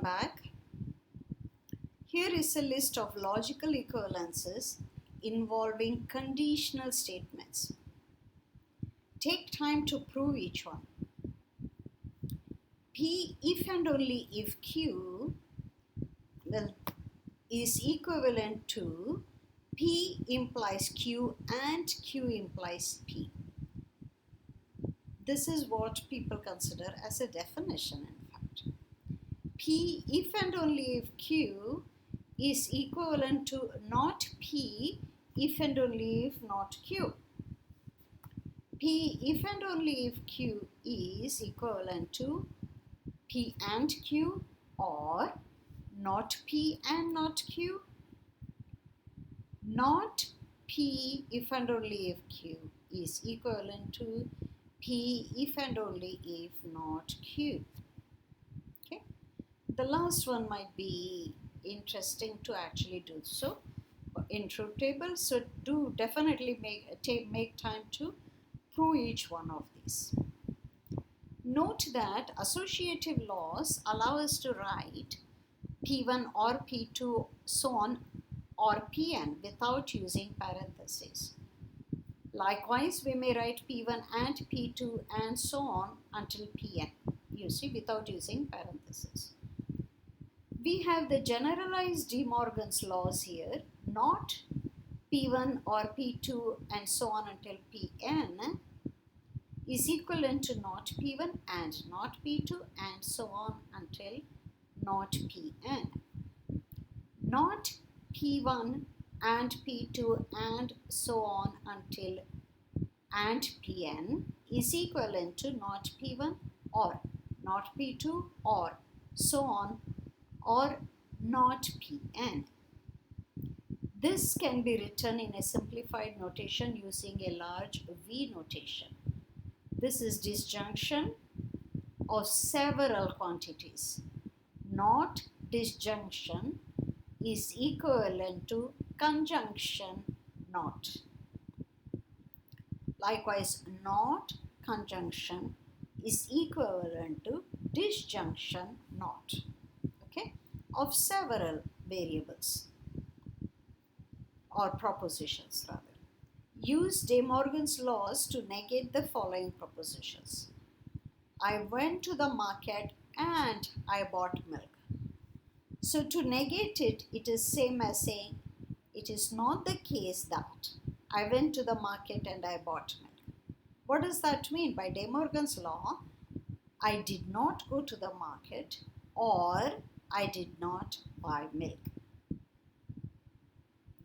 Welcome back. Here is a list of logical equivalences involving conditional statements. Take time to prove each one. P if and only if Q is equivalent to P implies Q and Q implies P. This is what people consider as a definition, in fact. P if and only if Q is equivalent to not P if and only if not Q. P if and only if Q is equivalent to P and Q, or not P and not Q. Not P if and only if Q is equivalent to P if and only if not Q. Okay. The last one might be interesting to actually do so in truth table. So do definitely make time to prove each one of these. Note that associative laws allow us to write P1 or P2 so on or Pn without using parentheses. Likewise, we may write P1 and P2 and so on until Pn, you see, without using parentheses. We have the generalized De Morgan's laws here, not P1 or P2 and so on until Pn is equivalent to not P1 and not P2 and so on until not Pn. Not P1 and P2 and so on until and Pn is equivalent to not P1 or not P2 or so on or not Pn. This can be written in a simplified notation using a large V notation. This is disjunction of several quantities. Not disjunction is equivalent to conjunction not. Likewise, not conjunction is equivalent to disjunction not, okay, of several variables or propositions rather. Use De Morgan's laws to negate the following propositions. I went to the market and I bought milk. So to negate it, it is same as saying it is not the case that I went to the market and I bought milk. What does that mean? By De Morgan's law, I did not go to the market or I did not buy milk.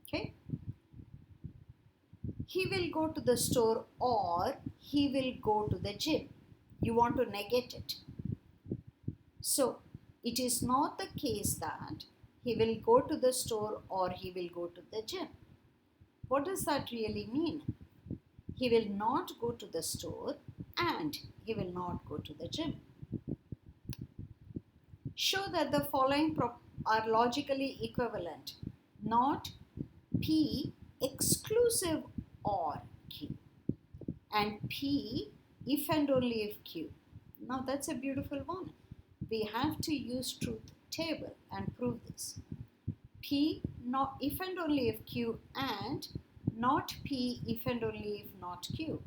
Okay? He will go to the store or he will go to the gym. You want to negate it. So, it is not the case that he will go to the store or he will go to the gym. What does that really mean? He will not go to the store and he will not go to the gym. Show that the following are logically equivalent. Not P exclusive or Q and P if and only if Q. Now that's a beautiful one. We have to use truth table and prove this. P not if and only if Q and not P if and only if not Q.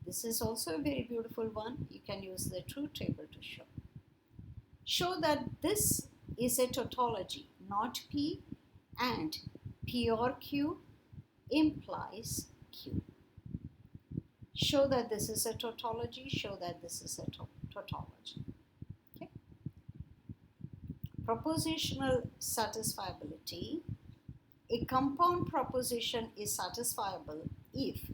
This is also a very beautiful one. You can use the truth table to show. Show that this is a tautology, not P and P or Q implies Q. Show that this is a tautology, show that this is a tautology. Okay. Propositional satisfiability. A compound proposition is satisfiable if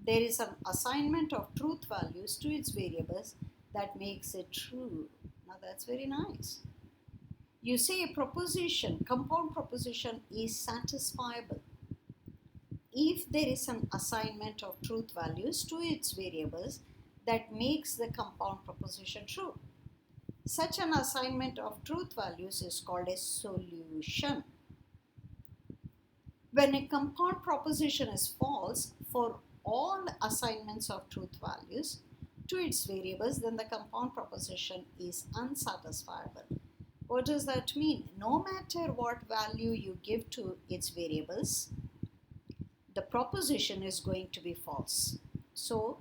there is an assignment of truth values to its variables that makes it true. Now that's very nice. You say a proposition, compound proposition is satisfiable if there is an assignment of truth values to its variables that makes the compound proposition true. Such an assignment of truth values is called a solution. When a compound proposition is false for all assignments of truth values to its variables, then the compound proposition is unsatisfiable. What does that mean? No matter what value you give to its variables, the proposition is going to be false. So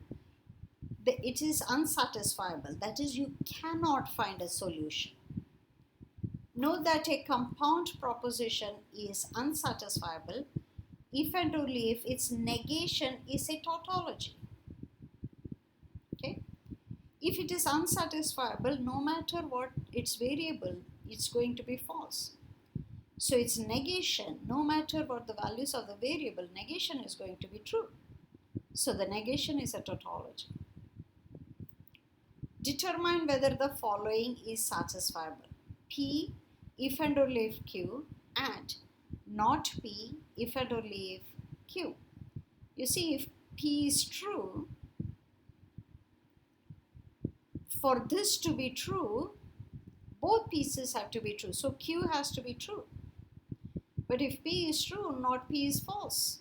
it is unsatisfiable. That is, you cannot find a solution. Note that a compound proposition is unsatisfiable if and only if its negation is a tautology. Okay? If it is unsatisfiable, no matter what its variable, it's going to be false. So its negation, no matter what the values of the variable, negation is going to be true. So the negation is a tautology. Determine whether the following is satisfiable. P if and only if Q, and not P if and only if Q. You see, if P is true, for this to be true, both pieces have to be true. So Q has to be true. But if P is true, not P is false.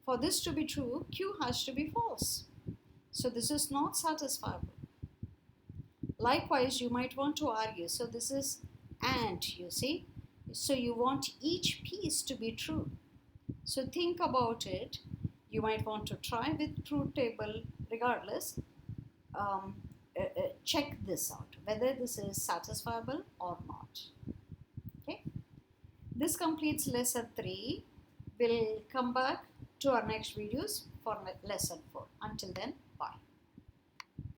For this to be true, Q has to be false. So this is not satisfiable. Likewise, you might want to argue. So this is and, you see. So you want each piece to be true. So think about it. You might want to try with truth table regardless. Check this out, whether this is satisfiable or not. Okay. This completes lesson 3. We'll come back to our next videos for lesson 4. Until then,